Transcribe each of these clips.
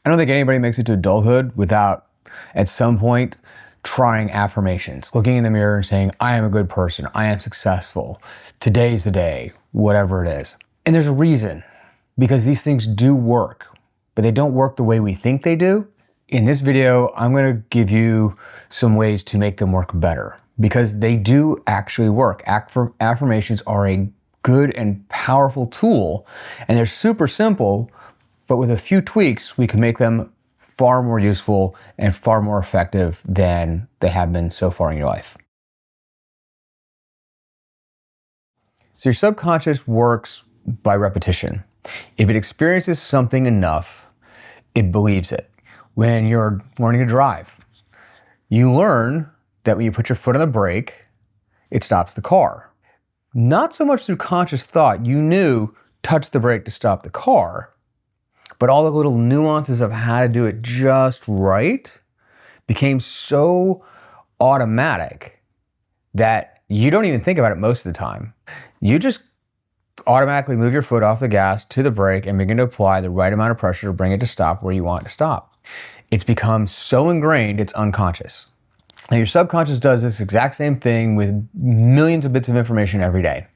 I don't think anybody makes it to adulthood without, at some point, trying affirmations, looking in the mirror and saying, I am a good person, I am successful, today's the day, whatever it is. And there's a reason, because these things do work, but they don't work the way we think they do. In this video, I'm going to give you some ways to make them work better, because they do actually work. Affirmations are a good and powerful tool, and they're super simple, but with a few tweaks, we can make them far more useful and far more effective than they have been so far in your life. So your subconscious works by repetition. If it experiences something enough, it believes it. When you're learning to drive, you learn that when you put your foot on the brake, it stops the car. Not so much through conscious thought. You knew touch the brake to stop the car, but all the little nuances of how to do it just right became so automatic that you don't even think about it most of the time. You just automatically move your foot off the gas to the brake and begin to apply the right amount of pressure to bring it to stop where you want it to stop. It's become so ingrained, it's unconscious. Now, your subconscious does this exact same thing with millions of bits of information every day.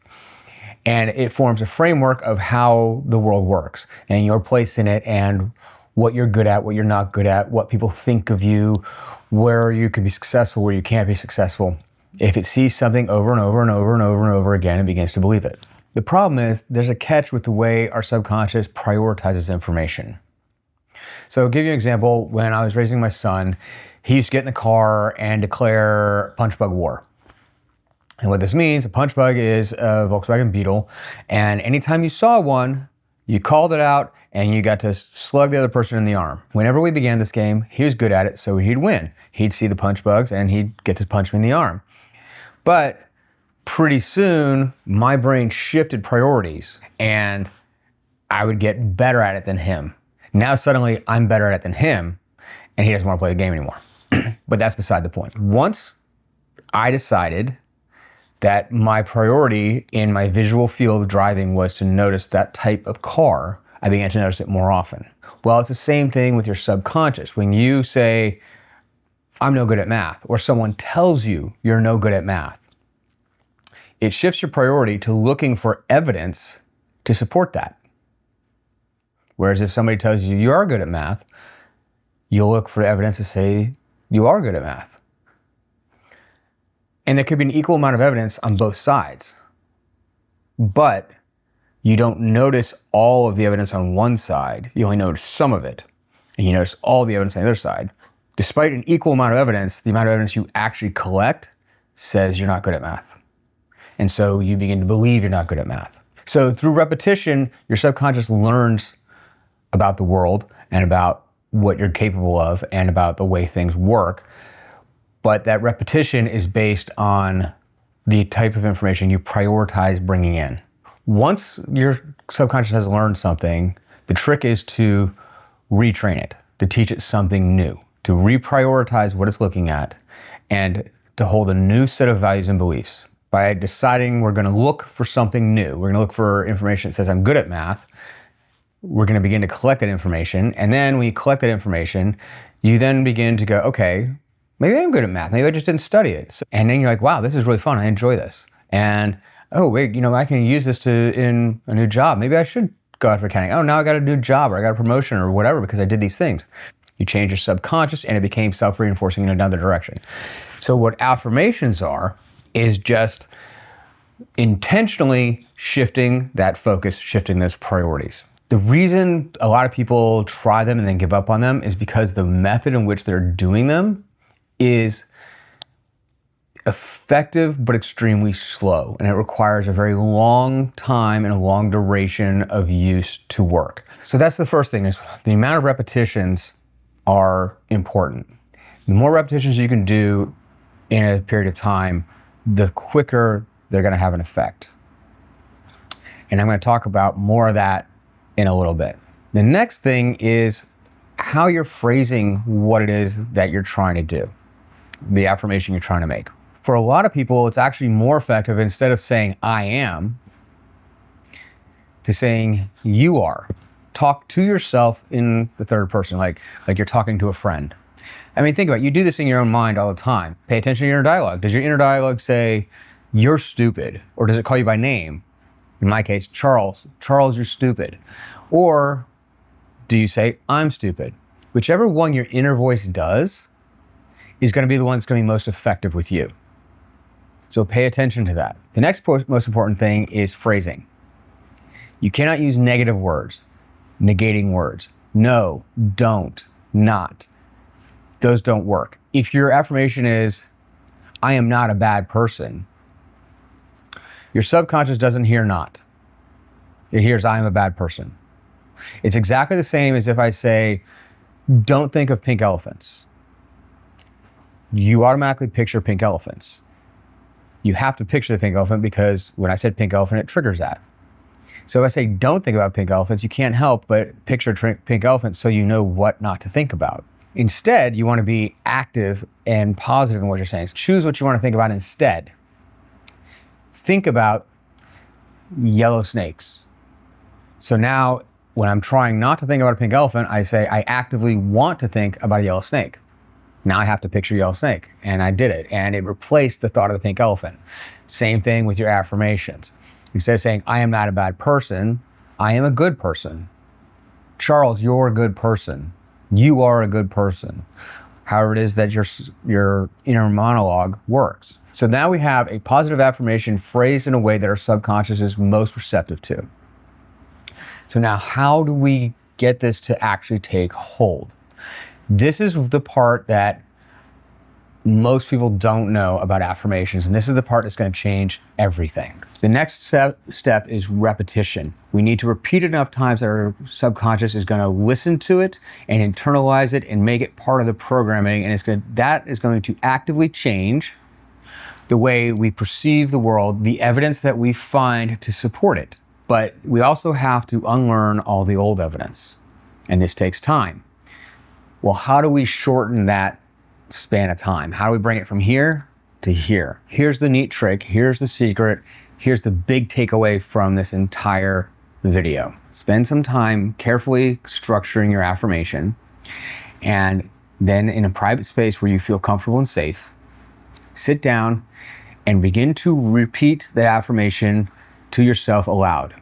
And it forms a framework of how the world works and your place in it and what you're good at, what you're not good at, what people think of you, where you can be successful, where you can't be successful. If it sees something over and over and over and over and over again, it begins to believe it. The problem is there's a catch with the way our subconscious prioritizes information. So I'll give you an example. When I was raising my son, he used to get in the car and declare punch bug war. And what this means, a punch bug is a Volkswagen Beetle, and anytime you saw one, you called it out and you got to slug the other person in the arm. Whenever we began this game, he was good at it, so he'd win. He'd see the punch bugs and he'd get to punch me in the arm. But pretty soon, my brain shifted priorities and I would get better at it than him. Now suddenly I'm better at it than him and he doesn't want to play the game anymore. But that's beside the point. Once I decided that my priority in my visual field of driving was to notice that type of car, I began to notice it more often. Well, it's the same thing with your subconscious. When you say, I'm no good at math, or someone tells you you're no good at math, it shifts your priority to looking for evidence to support that. Whereas if somebody tells you you are good at math, you'll look for evidence to say you are good at math. And there could be an equal amount of evidence on both sides. But you don't notice all of the evidence on one side. You only notice some of it. And you notice all the evidence on the other side. Despite an equal amount of evidence, the amount of evidence you actually collect says you're not good at math. And so you begin to believe you're not good at math. So through repetition, your subconscious learns about the world and about what you're capable of and about the way things work. But that repetition is based on the type of information you prioritize bringing in. Once your subconscious has learned something, the trick is to retrain it, to teach it something new, to reprioritize what it's looking at, and to hold a new set of values and beliefs. By deciding we're going to look for something new, we're going to look for information that says I'm good at math, we're going to begin to collect that information. And then when you collect that information, you then begin to go, okay, maybe I'm good at math. Maybe I just didn't study it. And then you're like, wow, this is really fun. I enjoy this. And, oh, wait, I can use this in a new job. Maybe I should go out for accounting. Oh, now I got a new job or I got a promotion or whatever because I did these things. You change your subconscious and it became self-reinforcing in another direction. So what affirmations are is just intentionally shifting that focus, shifting those priorities. The reason a lot of people try them and then give up on them is because the method in which they're doing them is effective but extremely slow, and it requires a very long time and a long duration of use to work. So that's the first thing, is the amount of repetitions are important. The more repetitions you can do in a period of time, the quicker they're going to have an effect. And I'm going to talk about more of that in a little bit. The next thing is how you're phrasing what it is that you're trying to do, the affirmation you're trying to make. For a lot of people, it's actually more effective, instead of saying I am, to saying you are, talk to yourself in the third person, like you're talking to a friend. I mean, think about it. You do this in your own mind all the time. Pay attention to your inner dialogue. Does your inner dialogue say, you're stupid? Or does it call you by name? In my case, Charles, you're stupid. Or do you say, I'm stupid? Whichever one your inner voice does is going to be the one that's going to be most effective with you. So pay attention to that. The next most important thing is phrasing. You cannot use negative words, negating words. No, don't, not. Those don't work. If your affirmation is, I am not a bad person, your subconscious doesn't hear not. It hears, I am a bad person. It's exactly the same as if I say, don't think of pink elephants. You automatically picture pink elephants. You have to picture the pink elephant because when I said pink elephant, it triggers that. So if I say, don't think about pink elephants, you can't help but picture pink elephants so you know what not to think about. Instead, you want to be active and positive in what you're saying. Choose what you want to think about instead. Think about yellow snakes. So now, when I'm trying not to think about a pink elephant, I say, I actively want to think about a yellow snake. Now I have to picture a yellow snake, and I did it, and it replaced the thought of the pink elephant. Same thing with your affirmations. Instead of saying, I am not a bad person, I am a good person. Charles, you're a good person. You are a good person. However it is that your inner monologue works. So now we have a positive affirmation phrased in a way that our subconscious is most receptive to. So now how do we get this to actually take hold? This is the part that most people don't know about affirmations, and this is the part that's going to change everything. The next step is repetition. We need to repeat it enough times that our subconscious is going to listen to it and internalize it and make it part of the programming, and that is going to actively change the way we perceive the world, the evidence that we find to support it. But we also have to unlearn all the old evidence, and this takes time. Well, how do we shorten that span of time? How do we bring it from here to here? Here's the neat trick. Here's the secret. Here's the big takeaway from this entire video. Spend some time carefully structuring your affirmation, and then in a private space where you feel comfortable and safe, sit down and begin to repeat the affirmation to yourself aloud,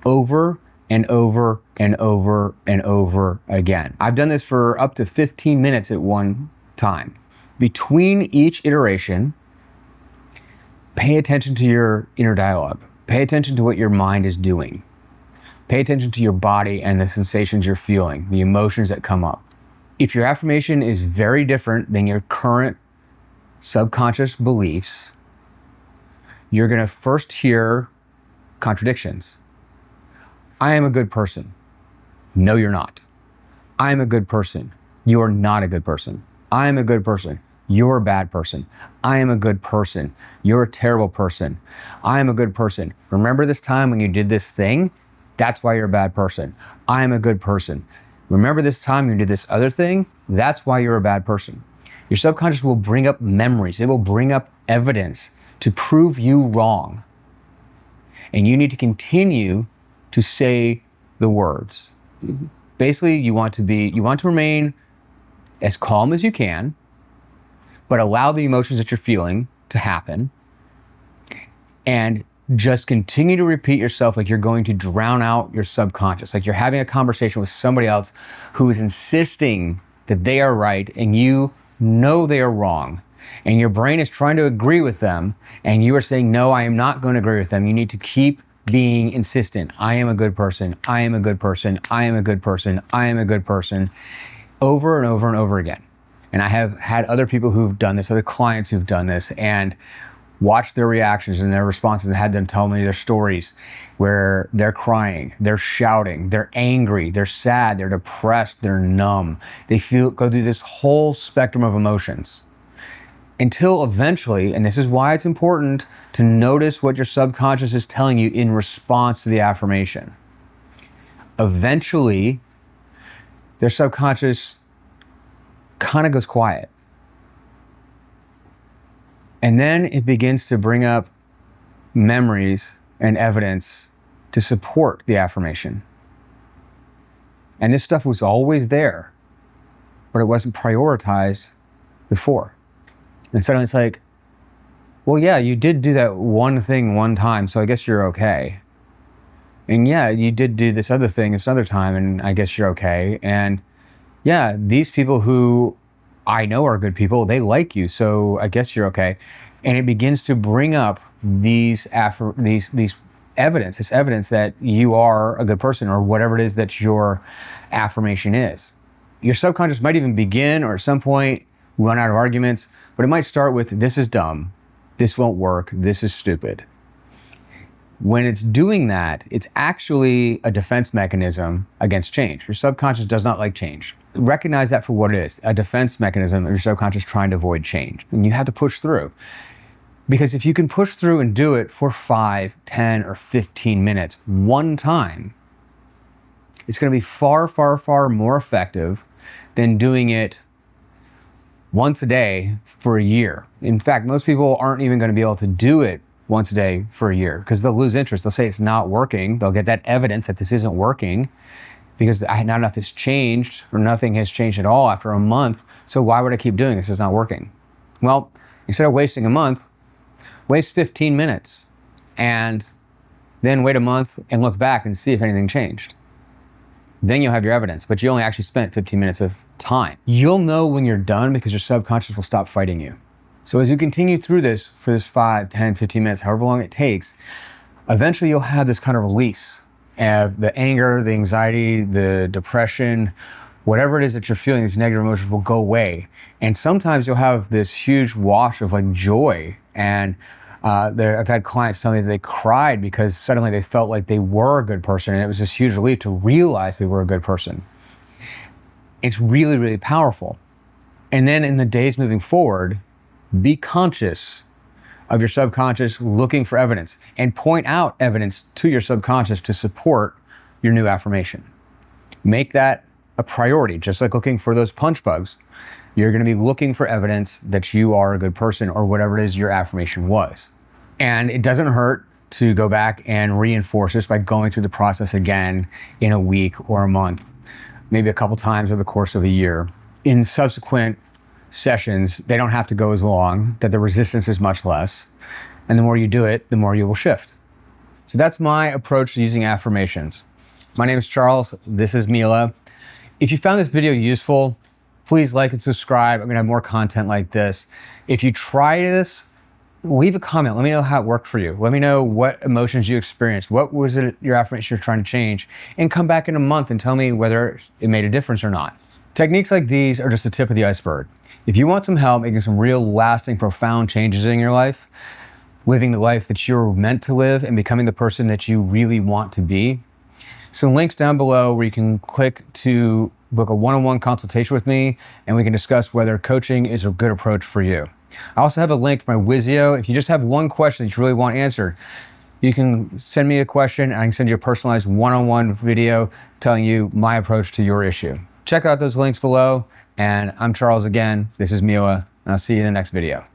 over and over and over and over again. I've done this for up to 15 minutes at one time. Between each iteration, pay attention to your inner dialogue. Pay attention to what your mind is doing. Pay attention to your body and the sensations you're feeling, the emotions that come up. If your affirmation is very different than your current subconscious beliefs, you're gonna first hear contradictions. I am a good person. No, you're not. I am a good person. You are not a good person. I am a good person. You're a bad person. I am a good person. You're a terrible person. I am a good person. Remember this time when you did this thing? That's why you're a bad person. I am a good person. Remember this time you did this other thing? That's why you're a bad person. Your subconscious will bring up memories. It will bring up evidence to prove you wrong. And you need to continue to say the words. Basically, you want to remain as calm as you can, but allow the emotions that you're feeling to happen, and just continue to repeat yourself like you're going to drown out your subconscious, like you're having a conversation with somebody else who is insisting that they are right and you know they are wrong, and your brain is trying to agree with them, and you are saying, no, I am not going to agree with them. You need to keep being insistent. I am a good person. I am a good person. I am a good person. I am a good person, over and over and over again. And I have had other people who've done this, other clients who've done this, and watched their reactions and their responses, and had them tell me their stories where they're crying, they're shouting, they're angry, they're sad, they're depressed, they're numb. They go through this whole spectrum of emotions until eventually, and this is why it's important to notice what your subconscious is telling you in response to the affirmation. Eventually, their subconscious kind of goes quiet. And then it begins to bring up memories and evidence to support the affirmation. And this stuff was always there, but it wasn't prioritized before. And suddenly it's like, well, yeah, you did do that one thing one time, so I guess you're okay. And yeah, you did do this other thing this other time, and I guess you're okay. And yeah, these people who I know are good people, they like you, so I guess you're okay. And it begins to bring up this evidence that you are a good person, or whatever it is that your affirmation is. Your subconscious might even begin, or at some point run out of arguments, but it might start with, this is dumb, this won't work, this is stupid. When it's doing that, it's actually a defense mechanism against change. Your subconscious does not like change. Recognize that for what it is, a defense mechanism of your subconscious trying to avoid change. And you have to push through. Because if you can push through and do it for 5, 10, or 15 minutes one time, it's going to be far, far, far more effective than doing it once a day for a year. In fact, most people aren't even going to be able to do it once a day for a year because they'll lose interest. They'll say it's not working. They'll get that evidence that this isn't working because not enough has changed, or nothing has changed at all after a month. So why would I keep doing this? It's not working. Well, instead of wasting a month, waste 15 minutes and then wait a month and look back and see if anything changed. Then you'll have your evidence, but you only actually spent 15 minutes of time. You'll know when you're done because your subconscious will stop fighting you. So as you continue through this for this 5, 10, 15 minutes, however long it takes, eventually you'll have this kind of release of the anger, the anxiety, the depression, whatever it is that you're feeling, these negative emotions will go away. And sometimes you'll have this huge wash of like joy. And I've had clients tell me that they cried because suddenly they felt like they were a good person. And it was this huge relief to realize they were a good person. It's really, really powerful. And then in the days moving forward, be conscious of your subconscious looking for evidence and point out evidence to your subconscious to support your new affirmation. Make that a priority, just like looking for those punch bugs. You're going to be looking for evidence that you are a good person, or whatever it is your affirmation was. And it doesn't hurt to go back and reinforce this by going through the process again in a week or a month, maybe a couple times over the course of a year. In subsequent sessions, they don't have to go as long, that the resistance is much less. And the more you do it, the more you will shift. So that's my approach to using affirmations. My name is Charles. This is Mila. If you found this video useful, please like and subscribe. I'm going to have more content like this. If you try this, leave a comment. Let me know how it worked for you. Let me know what emotions you experienced. What was it your affirmation you're trying to change? And come back in a month and tell me whether it made a difference or not. Techniques like these are just the tip of the iceberg. If you want some help making some real lasting, profound changes in your life, living the life that you're meant to live and becoming the person that you really want to be, some links down below where you can click to book a one-on-one consultation with me, and we can discuss whether coaching is a good approach for you. I also have a link to my Wizio. If you just have one question that you really want answered, you can send me a question and I can send you a personalized one-on-one video telling you my approach to your issue. Check out those links below. And I'm Charles again. This is Mila, and I'll see you in the next video.